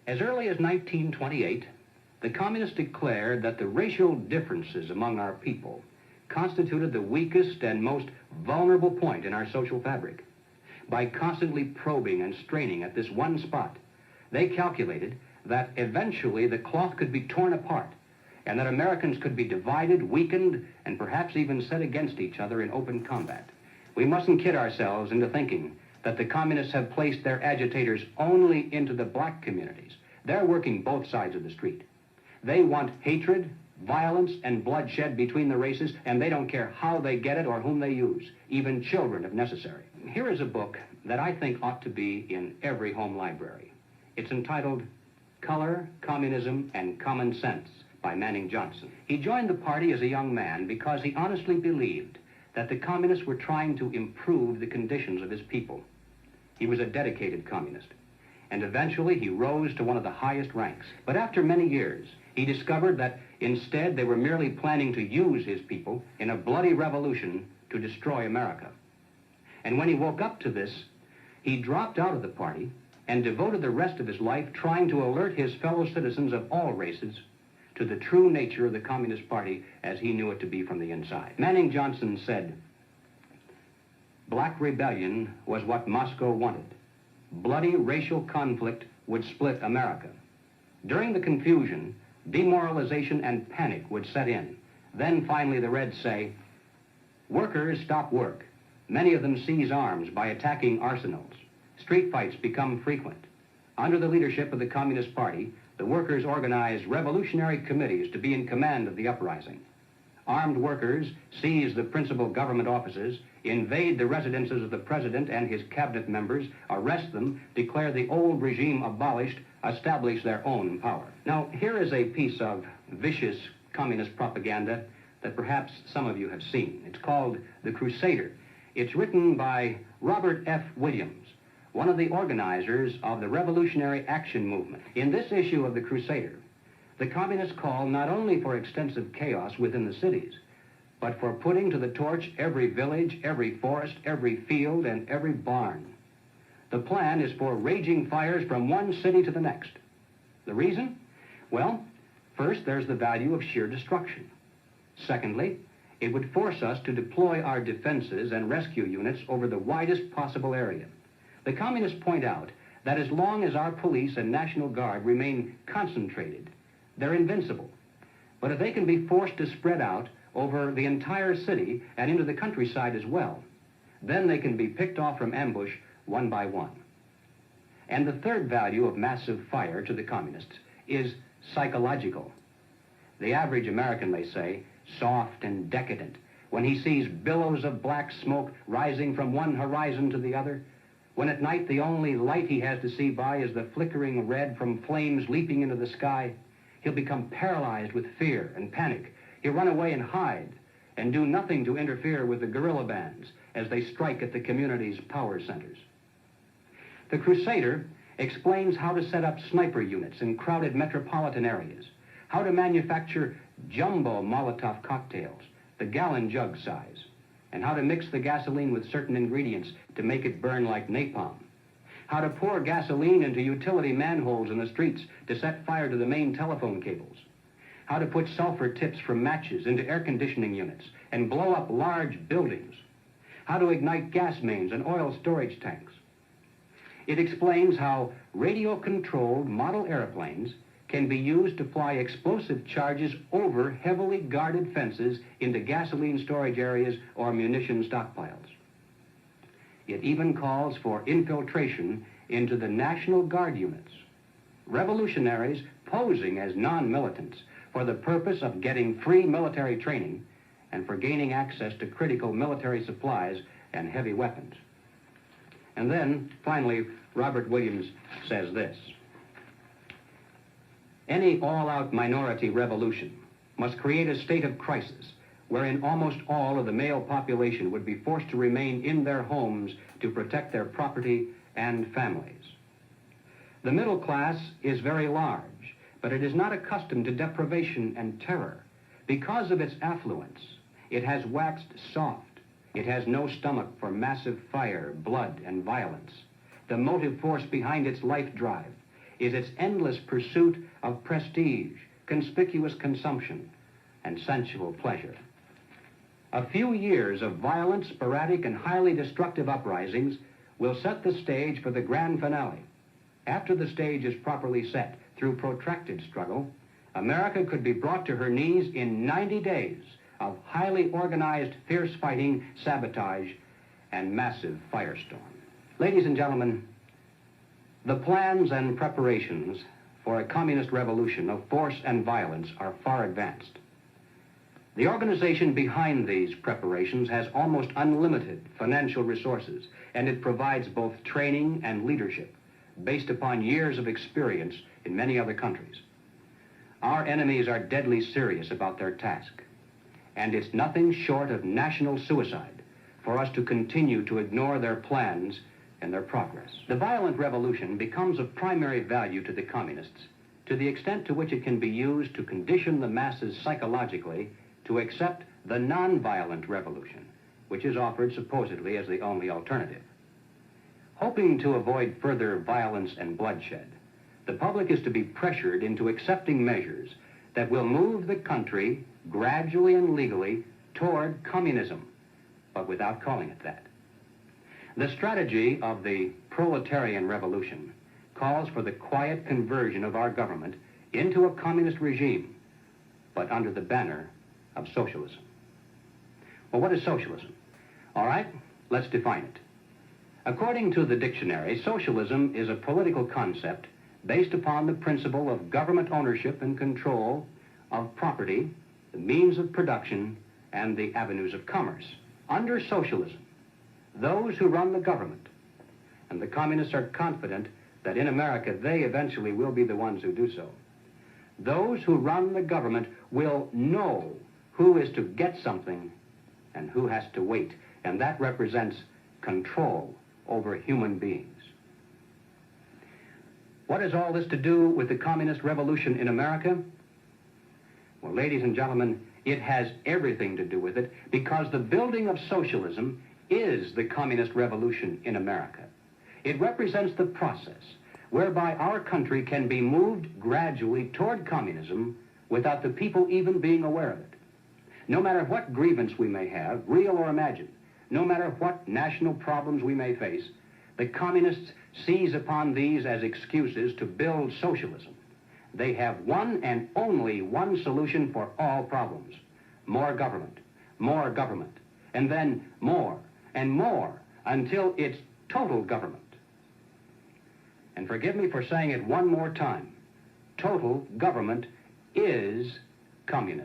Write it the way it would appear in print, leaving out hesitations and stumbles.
As early as 1928, the communists declared that the racial differences among our people constituted the weakest and most vulnerable point in our social fabric. By constantly probing and straining at this one spot, they calculated that eventually the cloth could be torn apart and that Americans could be divided, weakened, and perhaps even set against each other in open combat. We mustn't kid ourselves into thinking that the communists have placed their agitators only into the black communities. They're working both sides of the street. They want hatred, violence, and bloodshed between the races, and they don't care how they get it or whom they use, even children if necessary. Here is a book that I think ought to be in every home library. It's entitled Color, Communism, and Common Sense by Manning Johnson. He joined the party as a young man because he honestly believed that the communists were trying to improve the conditions of his people. He was a dedicated communist, and eventually he rose to one of the highest ranks. But after many years, he discovered that instead they were merely planning to use his people in a bloody revolution to destroy America. And when he woke up to this, he dropped out of the party and devoted the rest of his life trying to alert his fellow citizens of all races to the true nature of the Communist Party as he knew it to be from the inside. Manning Johnson said, "Black rebellion was what Moscow wanted. Bloody racial conflict would split America. During the confusion, demoralization and panic would set in. Then finally the Reds say, workers stop work. Many of them seize arms by attacking arsenals. Street fights become frequent. Under the leadership of the Communist Party, the workers organize revolutionary committees to be in command of the uprising. Armed workers seize the principal government offices, invade the residences of the president and his cabinet members, arrest them, declare the old regime abolished, establish their own power." Now, here is a piece of vicious communist propaganda that perhaps some of you have seen. It's called The Crusader. It's written by Robert F. Williams, one of the organizers of the Revolutionary Action Movement. In this issue of The Crusader, the communists call not only for extensive chaos within the cities, but for putting to the torch every village, every forest, every field, and every barn. The plan is for raging fires from one city to the next. The reason? Well, first, there's the value of sheer destruction. Secondly, it would force us to deploy our defenses and rescue units over the widest possible area. The communists point out that as long as our police and National Guard remain concentrated, they're invincible. But if they can be forced to spread out over the entire city and into the countryside as well, then they can be picked off from ambush one by one. And the third value of massive fire to the communists is psychological. The average American, they say, soft and decadent, when he sees billows of black smoke rising from one horizon to the other, when at night the only light he has to see by is the flickering red from flames leaping into the sky, he'll become paralyzed with fear and panic. He'll run away and hide and do nothing to interfere with the guerrilla bands as they strike at the community's power centers. The Crusader explains how to set up sniper units in crowded metropolitan areas, how to manufacture jumbo Molotov cocktails, the gallon jug size, and how to mix the gasoline with certain ingredients to make it burn like napalm, how to pour gasoline into utility manholes in the streets to set fire to the main telephone cables, how to put sulfur tips from matches into air conditioning units and blow up large buildings, how to ignite gas mains and oil storage tanks. It explains how radio-controlled model airplanes can be used to fly explosive charges over heavily guarded fences into gasoline storage areas or munition stockpiles. It even calls for infiltration into the National Guard units, revolutionaries posing as non-militants for the purpose of getting free military training and for gaining access to critical military supplies and heavy weapons. And then, finally, Robert Williams says this: any all-out minority revolution must create a state of crisis wherein almost all of the male population would be forced to remain in their homes to protect their property and families. The middle class is very large, but it is not accustomed to deprivation and terror. Because of its affluence, it has waxed soft. It has no stomach for massive fire, blood, and violence. The motive force behind its life drive is its endless pursuit of prestige, conspicuous consumption, and sensual pleasure. A few years of violent, sporadic, and highly destructive uprisings will set the stage for the grand finale. After the stage is properly set through protracted struggle, America could be brought to her knees in 90 days of highly organized, fierce fighting, sabotage, and massive firestorm. Ladies and gentlemen, the plans and preparations for a communist revolution of force and violence are far advanced. The organization behind these preparations has almost unlimited financial resources, and it provides both training and leadership based upon years of experience in many other countries. Our enemies are deadly serious about their task, and it's nothing short of national suicide for us to continue to ignore their plans and their progress. The violent revolution becomes of primary value to the communists to the extent to which it can be used to condition the masses psychologically to accept the non-violent revolution, which is offered supposedly as the only alternative. Hoping to avoid further violence and bloodshed, the public is to be pressured into accepting measures that will move the country gradually and legally toward communism, but without calling it that. The strategy of the proletarian revolution calls for the quiet conversion of our government into a communist regime, but under the banner of socialism. Well, what is socialism? All right, let's define it. According to the dictionary, socialism is a political concept based upon the principle of government ownership and control of property, the means of production, and the avenues of commerce. Under socialism, those who run the government, and the communists are confident that in America they eventually will be the ones who do so, those who run the government will know who is to get something and who has to wait, and that represents control over human beings. What has all this to do with the communist revolution in America? Well, ladies and gentlemen, it has everything to do with it, because the building of socialism is the communist revolution in America. It represents the process whereby our country can be moved gradually toward communism without the people even being aware of it. No matter what grievance we may have, real or imagined, no matter what national problems we may face, the communists seize upon these as excuses to build socialism. They have one and only one solution for all problems: more government, and then more and more until it's total government. And forgive me for saying it one more time, total government is communism.